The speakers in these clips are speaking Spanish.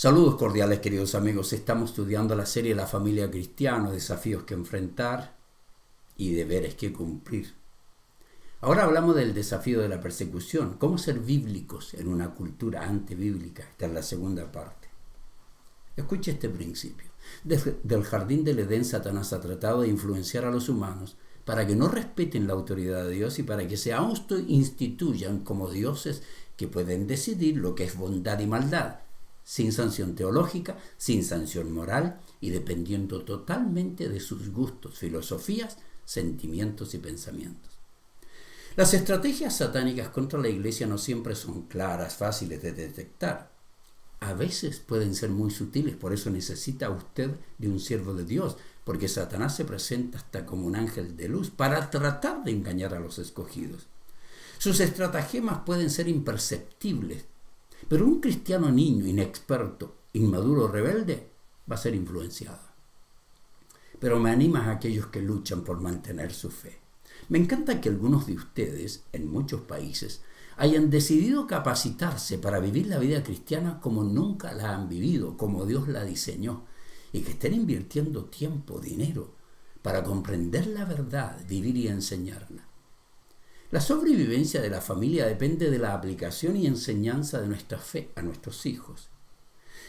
Saludos cordiales, queridos amigos. Estamos estudiando la serie La familia cristiana, desafíos que enfrentar y deberes que cumplir. Ahora hablamos del desafío de la persecución, cómo ser bíblicos en una cultura antibíblica. Esta es la segunda parte. Escuche este principio. Del jardín del Edén, Satanás ha tratado de influenciar a los humanos para que no respeten la autoridad de Dios y para que se autoinstituyan como dioses que pueden decidir lo que es bondad y maldad, sin sanción teológica, sin sanción moral y dependiendo totalmente de sus gustos, filosofías, sentimientos y pensamientos. Las estrategias satánicas contra la iglesia no siempre son claras, fáciles de detectar. A veces pueden ser muy sutiles, por eso necesita usted de un siervo de Dios, porque Satanás se presenta hasta como un ángel de luz para tratar de engañar a los escogidos. Sus estratagemas pueden ser imperceptibles, pero un cristiano niño, inexperto, inmaduro, rebelde, va a ser influenciado. Pero me animan a aquellos que luchan por mantener su fe. Me encanta que algunos de ustedes, en muchos países, hayan decidido capacitarse para vivir la vida cristiana como nunca la han vivido, como Dios la diseñó, y que estén invirtiendo tiempo, dinero, para comprender la verdad, vivir y enseñarla. La sobrevivencia de la familia depende de la aplicación y enseñanza de nuestra fe a nuestros hijos.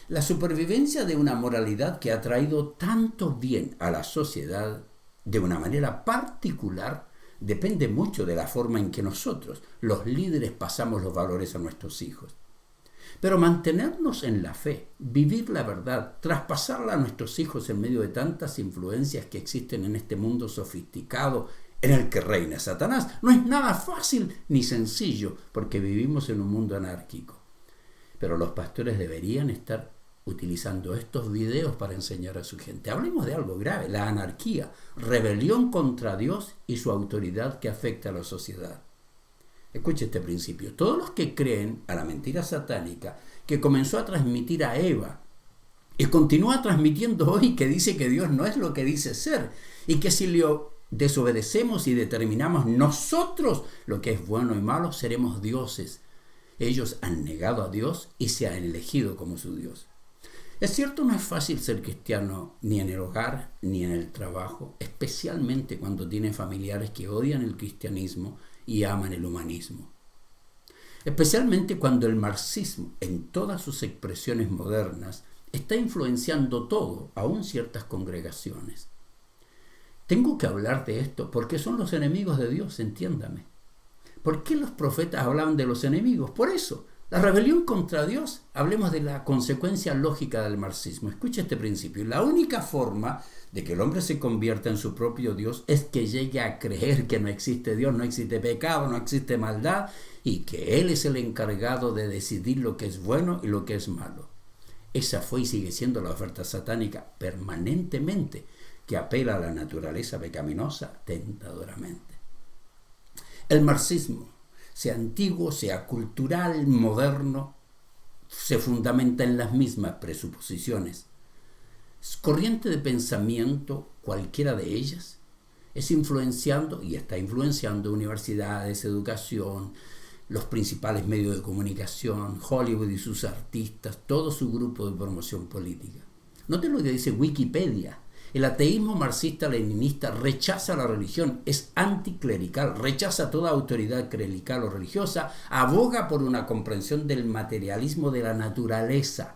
La supervivencia de una moralidad que ha traído tanto bien a la sociedad de una manera particular depende mucho de la forma en que nosotros, los líderes, pasamos los valores a nuestros hijos. Pero mantenernos en la fe, vivir la verdad, traspasarla a nuestros hijos en medio de tantas influencias que existen en este mundo sofisticado en el que reina Satanás, no es nada fácil ni sencillo, porque vivimos en un mundo anárquico. Pero los pastores deberían estar utilizando estos videos para enseñar a su gente. Hablemos de algo grave, la anarquía, rebelión contra Dios y su autoridad que afecta a la sociedad. Escuche este principio. Todos los que creen a la mentira satánica que comenzó a transmitir a Eva y continúa transmitiendo hoy, que dice que Dios no es lo que dice ser y que si le desobedecemos y determinamos nosotros lo que es bueno y malo, seremos dioses. Ellos han negado a Dios y se han elegido como su Dios. Es cierto, no es fácil ser cristiano ni en el hogar ni en el trabajo, especialmente cuando tiene familiares que odian el cristianismo y aman el humanismo. Especialmente cuando el marxismo, en todas sus expresiones modernas, está influenciando todo, aún ciertas congregaciones. Tengo que hablar de esto porque son los enemigos de Dios, entiéndame. ¿Por qué los profetas hablaban de los enemigos? Por eso, la rebelión contra Dios, hablemos de la consecuencia lógica del marxismo. Escucha este principio. La única forma de que el hombre se convierta en su propio Dios es que llegue a creer que no existe Dios, no existe pecado, no existe maldad y que Él es el encargado de decidir lo que es bueno y lo que es malo. Esa fue y sigue siendo la oferta satánica permanentemente, que apela a la naturaleza pecaminosa tentadoramente. El marxismo, sea antiguo, sea cultural, moderno, se fundamenta en las mismas presuposiciones. Es corriente de pensamiento, cualquiera de ellas, es influenciando y está influenciando universidades, educación, los principales medios de comunicación, Hollywood y sus artistas, todo su grupo de promoción política. Noten lo que dice Wikipedia. El ateísmo marxista-leninista rechaza la religión, es anticlerical, rechaza toda autoridad clerical o religiosa, aboga por una comprensión del materialismo de la naturaleza.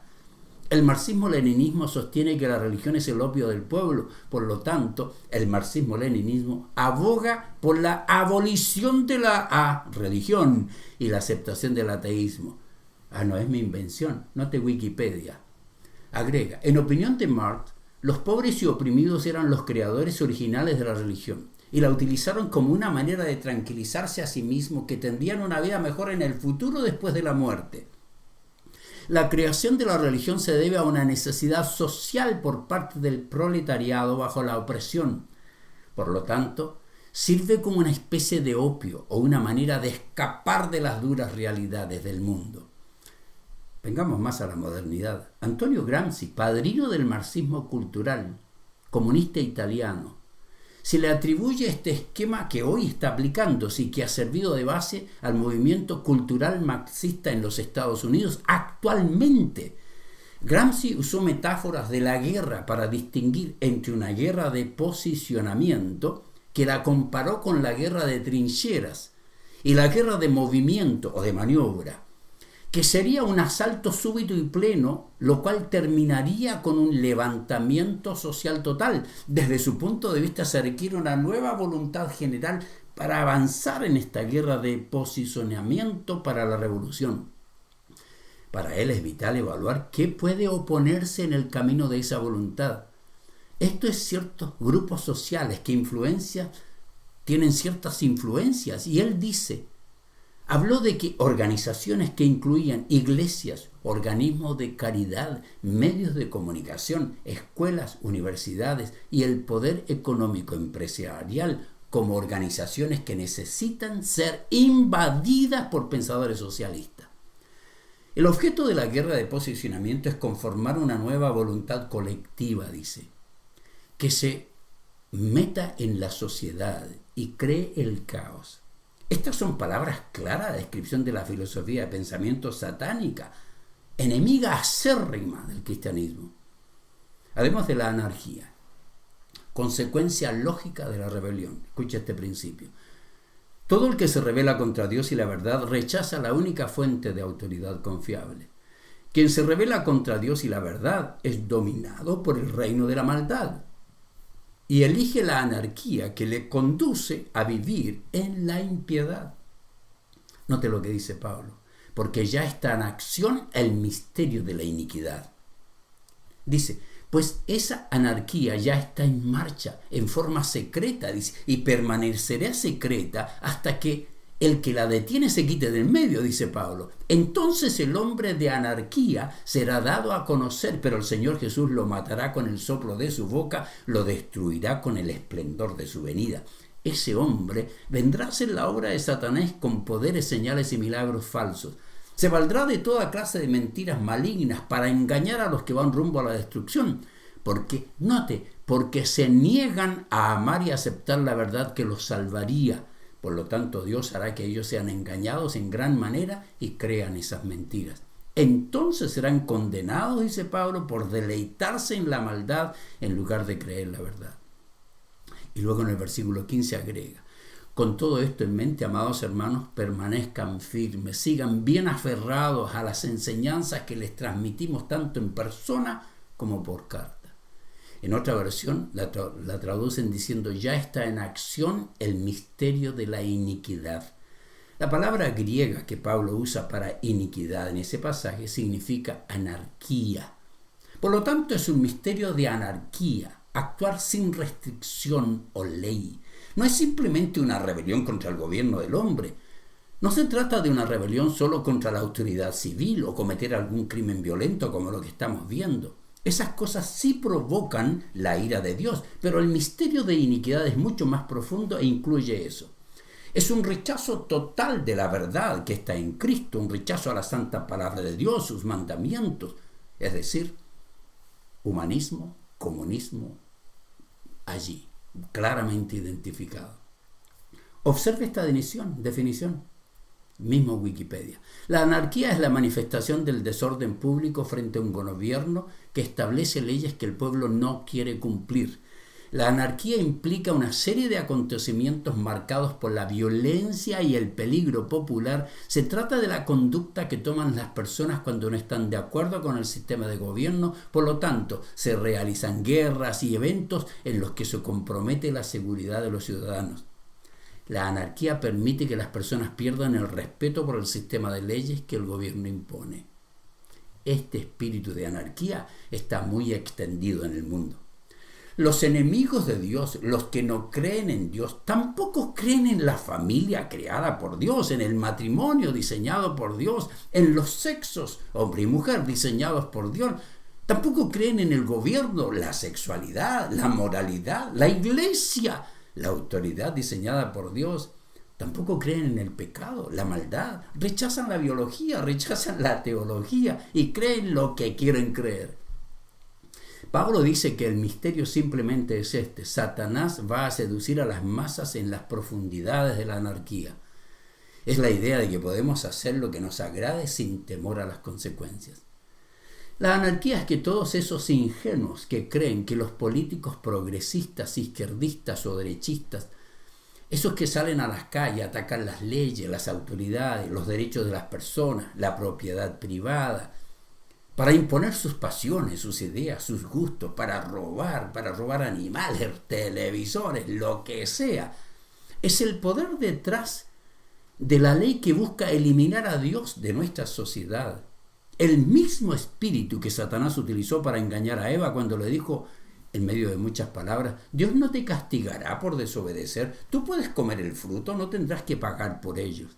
El marxismo-leninismo sostiene que la religión es el opio del pueblo, por lo tanto, el marxismo-leninismo aboga por la abolición de la religión y la aceptación del ateísmo. No es mi invención, note Wikipedia. Agrega, en opinión de Marx, los pobres y oprimidos eran los creadores originales de la religión y la utilizaron como una manera de tranquilizarse a sí mismos que tendrían una vida mejor en el futuro después de la muerte. La creación de la religión se debe a una necesidad social por parte del proletariado bajo la opresión. Por lo tanto, sirve como una especie de opio o una manera de escapar de las duras realidades del mundo. Vengamos más a la modernidad. Antonio Gramsci, padrino del marxismo cultural, comunista italiano, se le atribuye este esquema que hoy está aplicándose y que ha servido de base al movimiento cultural marxista en los Estados Unidos actualmente. Gramsci usó metáforas de la guerra para distinguir entre una guerra de posicionamiento, que la comparó con la guerra de trincheras, y la guerra de movimiento o de maniobra, que sería un asalto súbito y pleno, lo cual terminaría con un levantamiento social total. Desde su punto de vista se requiere una nueva voluntad general para avanzar en esta guerra de posicionamiento para la revolución. Para él es vital evaluar qué puede oponerse en el camino de esa voluntad. Esto es ciertos grupos sociales que tienen ciertas influencias, y él habló de que organizaciones que incluían iglesias, organismos de caridad, medios de comunicación, escuelas, universidades y el poder económico empresarial como organizaciones que necesitan ser invadidas por pensadores socialistas. El objeto de la guerra de posicionamiento es conformar una nueva voluntad colectiva, que se meta en la sociedad y cree el caos. Estas son palabras claras de descripción de la filosofía de pensamiento satánica, enemiga acérrima del cristianismo. Además de la anarquía, consecuencia lógica de la rebelión. Escucha este principio. Todo el que se rebela contra Dios y la verdad rechaza la única fuente de autoridad confiable. Quien se rebela contra Dios y la verdad es dominado por el reino de la maldad y elige la anarquía, que le conduce a vivir en la impiedad. Note lo que dice Pablo, porque ya está en acción el misterio de la iniquidad. Dice, pues esa anarquía ya está en marcha, en forma secreta, y permanecerá secreta hasta que el que la detiene se quite del medio, dice Pablo. Entonces el hombre de anarquía será dado a conocer, pero el Señor Jesús lo matará con el soplo de su boca, lo destruirá con el esplendor de su venida. Ese hombre vendrá a hacer la obra de Satanás con poderes, señales y milagros falsos. Se valdrá de toda clase de mentiras malignas para engañar a los que van rumbo a la destrucción. Porque se niegan a amar y aceptar la verdad que los salvaría. Por lo tanto, Dios hará que ellos sean engañados en gran manera y crean esas mentiras. Entonces serán condenados, dice Pablo, por deleitarse en la maldad en lugar de creer la verdad. Y luego en el versículo 15 agrega, con todo esto en mente, amados hermanos, permanezcan firmes, sigan bien aferrados a las enseñanzas que les transmitimos tanto en persona como por carta. En otra versión la traducen diciendo, ya está en acción el misterio de la iniquidad. La palabra griega que Pablo usa para iniquidad en ese pasaje significa anarquía. Por lo tanto, es un misterio de anarquía, actuar sin restricción o ley. No es simplemente una rebelión contra el gobierno del hombre. No se trata de una rebelión solo contra la autoridad civil o cometer algún crimen violento como lo que estamos viendo. Esas cosas sí provocan la ira de Dios, pero el misterio de iniquidad es mucho más profundo e incluye eso. Es un rechazo total de la verdad que está en Cristo, un rechazo a la santa palabra de Dios, sus mandamientos, es decir, humanismo, comunismo, allí, claramente identificado. Observe esta definición. Mismo Wikipedia. La anarquía es la manifestación del desorden público frente a un gobierno que establece leyes que el pueblo no quiere cumplir. La anarquía implica una serie de acontecimientos marcados por la violencia y el peligro popular. Se trata de la conducta que toman las personas cuando no están de acuerdo con el sistema de gobierno. Por lo tanto, se realizan guerras y eventos en los que se compromete la seguridad de los ciudadanos. La anarquía permite que las personas pierdan el respeto por el sistema de leyes que el gobierno impone. Este espíritu de anarquía está muy extendido en el mundo. Los enemigos de Dios, los que no creen en Dios, tampoco creen en la familia creada por Dios, en el matrimonio diseñado por Dios, en los sexos, hombre y mujer, diseñados por Dios. Tampoco creen en el gobierno, la sexualidad, la moralidad, la iglesia, la autoridad diseñada por Dios. Tampoco creen en el pecado, la maldad. Rechazan la biología, rechazan la teología y creen lo que quieren creer. Pablo dice que el misterio simplemente es este: Satanás va a seducir a las masas en las profundidades de la anarquía. Es la idea de que podemos hacer lo que nos agrade sin temor a las consecuencias. La anarquía es que todos esos ingenuos que creen que los políticos progresistas, izquierdistas o derechistas, esos que salen a las calles a atacar las leyes, las autoridades, los derechos de las personas, la propiedad privada, para imponer sus pasiones, sus ideas, sus gustos, para robar animales, televisores, lo que sea, es el poder detrás de la ley que busca eliminar a Dios de nuestra sociedad. El mismo espíritu que Satanás utilizó para engañar a Eva cuando le dijo, en medio de muchas palabras, Dios no te castigará por desobedecer, tú puedes comer el fruto, no tendrás que pagar por ellos.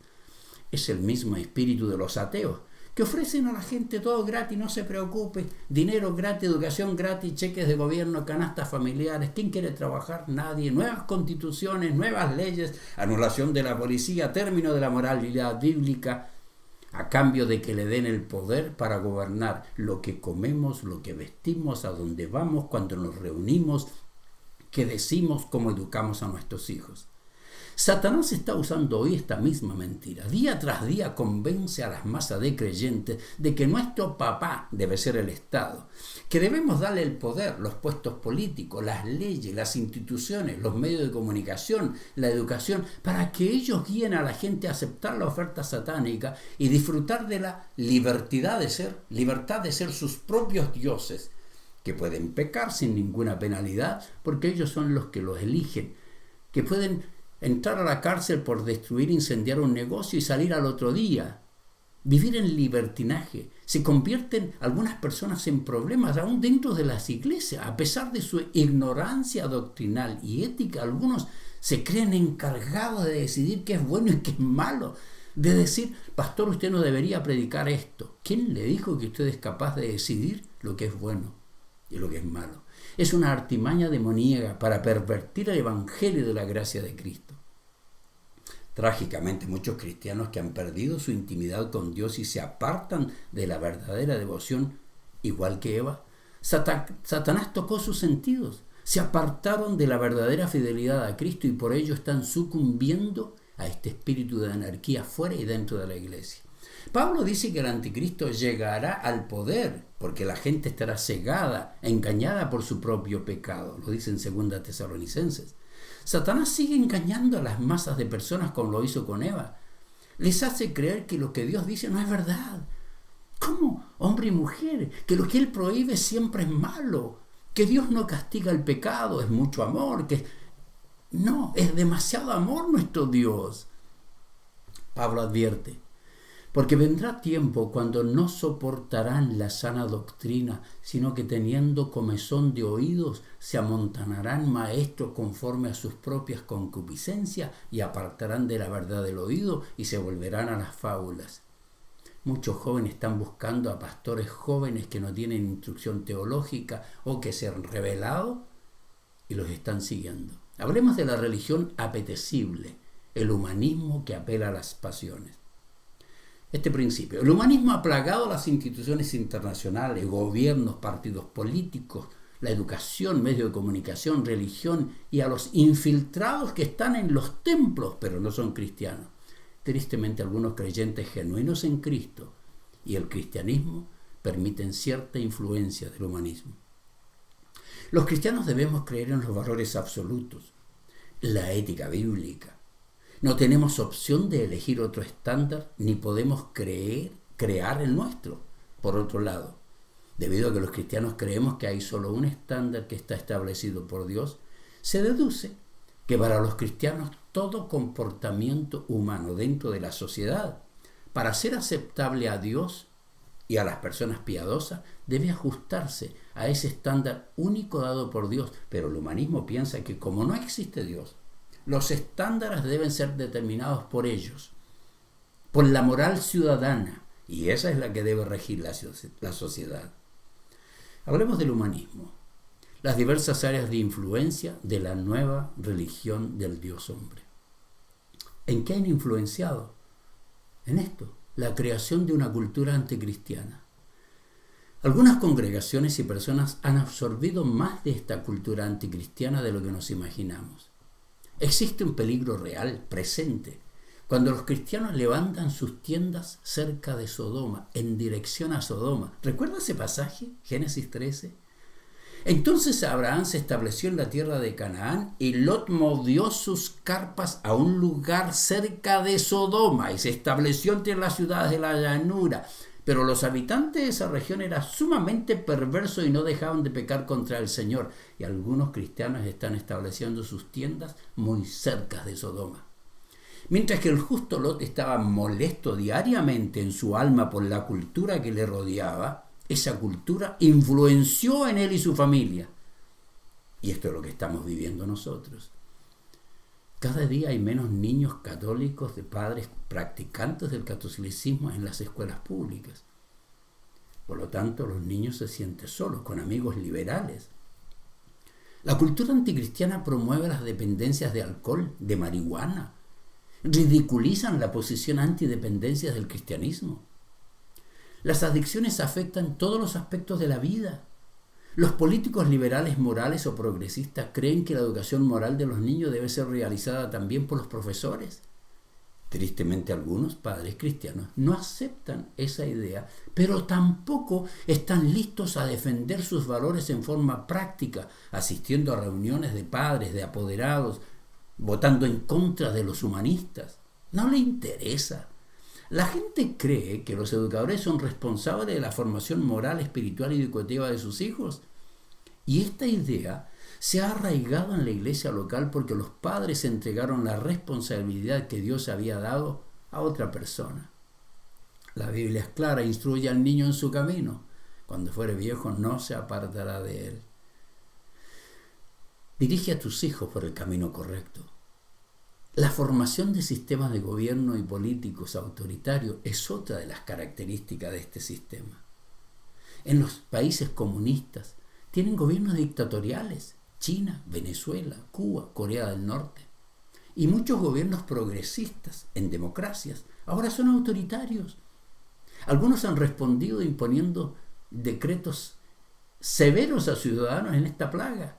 Es el mismo espíritu de los ateos, que ofrecen a la gente todo gratis, no se preocupe, dinero gratis, educación gratis, cheques de gobierno, canastas familiares, ¿quién quiere trabajar? Nadie, nuevas constituciones, nuevas leyes, anulación de la policía, término de la moralidad bíblica, a cambio de que le den el poder para gobernar lo que comemos, lo que vestimos, a dónde vamos, cuando nos reunimos, qué decimos, cómo educamos a nuestros hijos. Satanás está usando hoy esta misma mentira. Día tras día convence a las masas de creyentes de que nuestro papá debe ser el Estado, que debemos darle el poder, los puestos políticos, las leyes, las instituciones, los medios de comunicación, la educación, para que ellos guíen a la gente a aceptar la oferta satánica y disfrutar de la libertad de ser sus propios dioses, que pueden pecar sin ninguna penalidad porque ellos son los que los eligen, que pueden entrar a la cárcel por destruir, incendiar un negocio y salir al otro día. Vivir en libertinaje. Se convierten algunas personas en problemas aún dentro de las iglesias. A pesar de su ignorancia doctrinal y ética, algunos se creen encargados de decidir qué es bueno y qué es malo. De decir, pastor, usted no debería predicar esto. ¿Quién le dijo que usted es capaz de decidir lo que es bueno y lo que es malo? Es una artimaña demoníaca para pervertir el evangelio de la gracia de Cristo. Trágicamente, muchos cristianos que han perdido su intimidad con Dios y se apartan de la verdadera devoción, igual que Eva, Satanás tocó sus sentidos, se apartaron de la verdadera fidelidad a Cristo y por ello están sucumbiendo a este espíritu de anarquía fuera y dentro de la iglesia. Pablo dice que el anticristo llegará al poder porque la gente estará cegada, engañada por su propio pecado. Lo dice en 2 Tesalonicenses. Satanás sigue engañando a las masas de personas como lo hizo con Eva. Les hace creer que lo que Dios dice no es verdad. ¿Cómo? Hombre y mujer, que lo que Él prohíbe siempre es malo, que Dios no castiga el pecado, es mucho amor, que no, es demasiado amor nuestro Dios. Pablo advierte, porque vendrá tiempo cuando no soportarán la sana doctrina, sino que teniendo comezón de oídos, se amontonarán maestros conforme a sus propias concupiscencias y apartarán de la verdad del oído y se volverán a las fábulas. Muchos jóvenes están buscando a pastores jóvenes que no tienen instrucción teológica o que se han rebelado y los están siguiendo. Hablemos de la religión apetecible, el humanismo que apela a las pasiones. Este principio. El humanismo ha plagado las instituciones internacionales, gobiernos, partidos políticos, la educación, medios de comunicación, religión y a los infiltrados que están en los templos, pero no son cristianos. Tristemente, algunos creyentes genuinos en Cristo y el cristianismo permiten cierta influencia del humanismo. Los cristianos debemos creer en los valores absolutos, la ética bíblica. No tenemos opción de elegir otro estándar ni podemos crear el nuestro. Por otro lado, debido a que los cristianos creemos que hay solo un estándar que está establecido por Dios, se deduce que para los cristianos todo comportamiento humano dentro de la sociedad, para ser aceptable a Dios y a las personas piadosas, debe ajustarse a ese estándar único dado por Dios. Pero el humanismo piensa que como no existe Dios, los estándares deben ser determinados por ellos, por la moral ciudadana, y esa es la que debe regir la sociedad. Hablemos del humanismo, las diversas áreas de influencia de la nueva religión del Dios hombre. ¿En qué han influenciado? En esto, la creación de una cultura anticristiana. Algunas congregaciones y personas han absorbido más de esta cultura anticristiana de lo que nos imaginamos. Existe un peligro real, presente, Cuando los cristianos levantan sus tiendas cerca de Sodoma, en dirección a Sodoma. ¿Recuerda ese pasaje? Génesis 13. Entonces Abraham se estableció en la tierra de Canaán y Lot movió sus carpas a un lugar cerca de Sodoma y se estableció entre las ciudades de la llanura. Pero los habitantes de esa región eran sumamente perversos y no dejaban de pecar contra el Señor. Y algunos cristianos están estableciendo sus tiendas muy cerca de Sodoma. Mientras que el justo Lot estaba molesto diariamente en su alma por la cultura que le rodeaba, esa cultura influenció en él y su familia. Y esto es lo que estamos viviendo nosotros. Cada día hay menos niños católicos de padres practicantes del catolicismo en las escuelas públicas. Por lo tanto, los niños se sienten solos, con amigos liberales. La cultura anticristiana promueve las dependencias de alcohol, de marihuana. Ridiculizan la posición antidependencia del cristianismo. Las adicciones afectan todos los aspectos de la vida. Los políticos liberales, morales o progresistas creen que la educación moral de los niños debe ser realizada también por los profesores. Tristemente, algunos padres cristianos no aceptan esa idea, pero tampoco están listos a defender sus valores en forma práctica, asistiendo a reuniones de padres, de apoderados, votando en contra de los humanistas. No le interesa. La gente cree que los educadores son responsables de la formación moral, espiritual y educativa de sus hijos. Y esta idea se ha arraigado en la iglesia local porque los padres entregaron la responsabilidad que Dios había dado a otra persona. La Biblia es clara: instruye al niño en su camino. Cuando fuere viejo no se apartará de él. Dirige a tus hijos por el camino correcto. La formación de sistemas de gobierno y políticos autoritarios es otra de las características de este sistema. En los países comunistas tienen gobiernos dictatoriales: China, Venezuela, Cuba, Corea del Norte. Y muchos gobiernos progresistas en democracias ahora son autoritarios. Algunos han respondido imponiendo decretos severos a ciudadanos en esta plaga.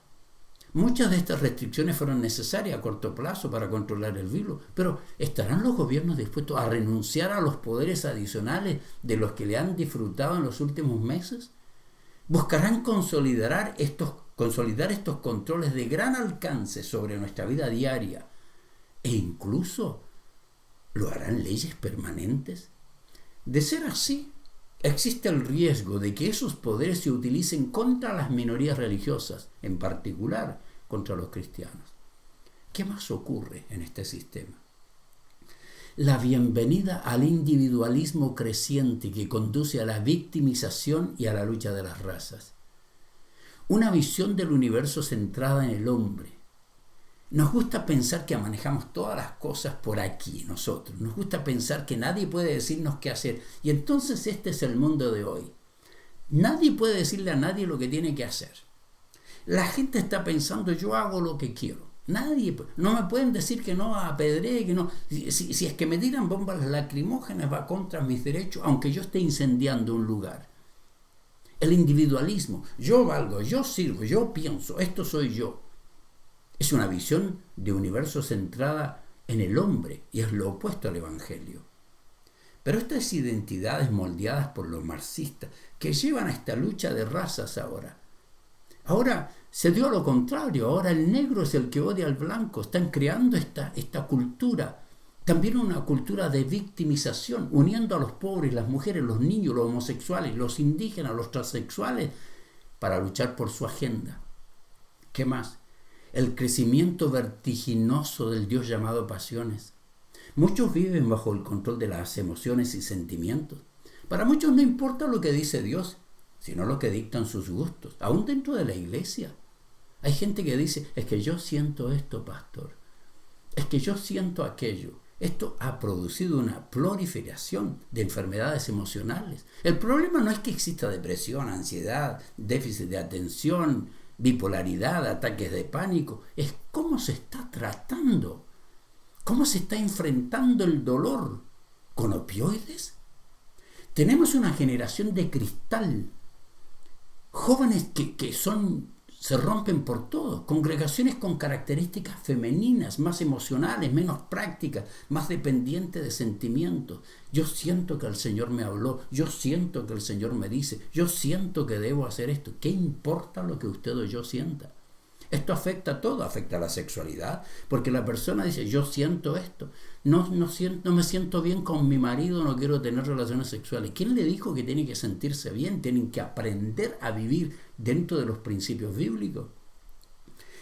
Muchas de estas restricciones fueron necesarias a corto plazo para controlar el virus, pero ¿estarán los gobiernos dispuestos a renunciar a los poderes adicionales de los que le han disfrutado en los últimos meses? ¿Buscarán consolidar estos controles de gran alcance sobre nuestra vida diaria? ¿E incluso lo harán leyes permanentes? De ser así, existe el riesgo de que esos poderes se utilicen contra las minorías religiosas, en particular contra los cristianos. ¿Qué más ocurre en este sistema? La bienvenida al individualismo creciente que conduce a la victimización y a la lucha de las razas. Una visión del universo centrada en el hombre. Nos gusta pensar que manejamos todas las cosas por aquí nosotros. Nos gusta pensar que nadie puede decirnos qué hacer. Y entonces este es el mundo de hoy. Nadie puede decirle a nadie lo que tiene que hacer. La gente está pensando: yo hago lo que quiero. Nadie, no me pueden decir que no apedree, que no. Si es que me tiran bombas lacrimógenas, va contra mis derechos, aunque yo esté incendiando un lugar. El individualismo: yo valgo, yo sirvo, yo pienso, esto soy yo. Es una visión de universo centrada en el hombre y es lo opuesto al Evangelio. Pero estas identidades moldeadas por los marxistas que llevan a esta lucha de razas ahora se dio lo contrario. Ahora el negro es el que odia al blanco. Están creando esta cultura, también una cultura de victimización, uniendo a los pobres, las mujeres, los niños, los homosexuales, los indígenas, los transexuales, para luchar por su agenda. ¿Qué más? El crecimiento vertiginoso del Dios llamado pasiones. Muchos viven bajo el control de las emociones y sentimientos. Para muchos no importa lo que dice Dios, sino lo que dictan sus gustos, aún dentro de la iglesia. Hay gente que dice: es que yo siento esto, pastor, es que yo siento aquello. Esto ha producido una proliferación de enfermedades emocionales. El problema no es que exista depresión, ansiedad, déficit de atención, bipolaridad, ataques de pánico. Es cómo se está tratando, cómo se está enfrentando el dolor. ¿Con opioides? Tenemos una generación de cristal, jóvenes que son se rompen por todo. Congregaciones con características femeninas, más emocionales, menos prácticas, más dependientes de sentimientos. Yo siento que el Señor me habló, yo siento que el Señor me dice, yo siento que debo hacer esto. ¿Qué importa lo que usted o yo sienta? Esto afecta a todo, afecta a la sexualidad, porque la persona dice, yo siento esto, no me siento bien con mi marido, no quiero tener relaciones sexuales. ¿Quién le dijo que tiene que sentirse bien? Tienen que aprender a vivir dentro de los principios bíblicos.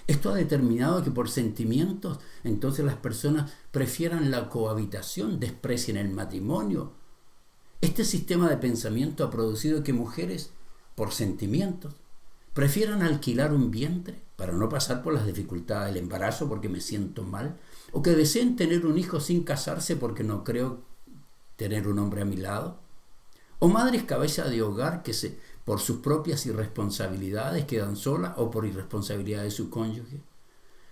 Esto ha determinado que por sentimientos, entonces las personas prefieran la cohabitación, desprecien el matrimonio. Este sistema de pensamiento ha producido que mujeres, por sentimientos, prefieran alquilar un vientre para no pasar por las dificultades del embarazo porque me siento mal, o que deseen tener un hijo sin casarse porque no creo tener un hombre a mi lado, o madres cabeza de hogar que por sus propias irresponsabilidades quedan solas o por irresponsabilidad de su cónyuge.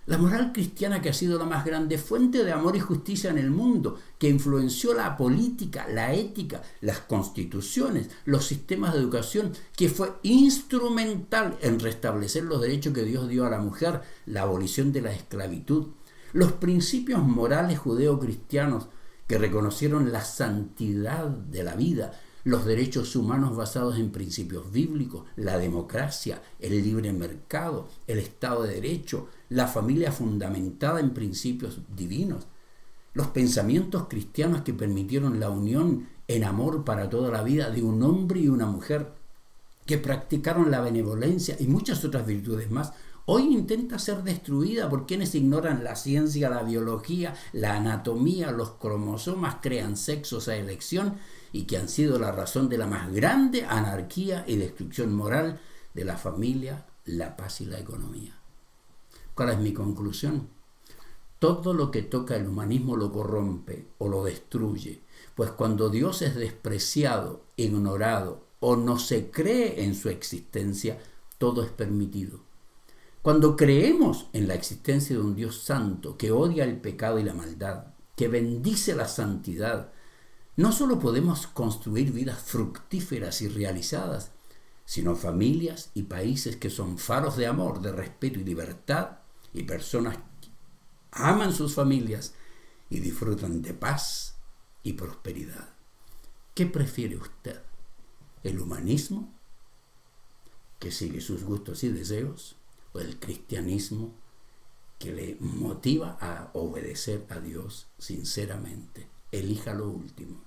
La moral cristiana, que ha sido la más grande fuente de amor y justicia en el mundo, que influenció la política, la ética, las constituciones, los sistemas de educación, que fue instrumental en restablecer los derechos que Dios dio a la mujer, la abolición de la esclavitud, los principios morales judeo-cristianos que reconocieron la santidad de la vida, los derechos humanos basados en principios bíblicos, la democracia, el libre mercado, el Estado de Derecho, la familia fundamentada en principios divinos, los pensamientos cristianos que permitieron la unión en amor para toda la vida de un hombre y una mujer, que practicaron la benevolencia y muchas otras virtudes más, hoy intenta ser destruida por quienes ignoran la ciencia, la biología, la anatomía, los cromosomas, crean sexos a elección y que han sido la razón de la más grande anarquía y destrucción moral de la familia, la paz y la economía. ¿Cuál es mi conclusión? Todo lo que toca el humanismo lo corrompe o lo destruye, pues cuando Dios es despreciado, ignorado o no se cree en su existencia, todo es permitido. Cuando creemos en la existencia de un Dios santo que odia el pecado y la maldad, que bendice la santidad, no solo podemos construir vidas fructíferas y realizadas, sino familias y países que son faros de amor, de respeto y libertad, y personas que aman sus familias y disfrutan de paz y prosperidad. ¿Qué prefiere usted? ¿El humanismo, que sigue sus gustos y deseos, o el cristianismo, que le motiva a obedecer a Dios sinceramente? Elija lo último.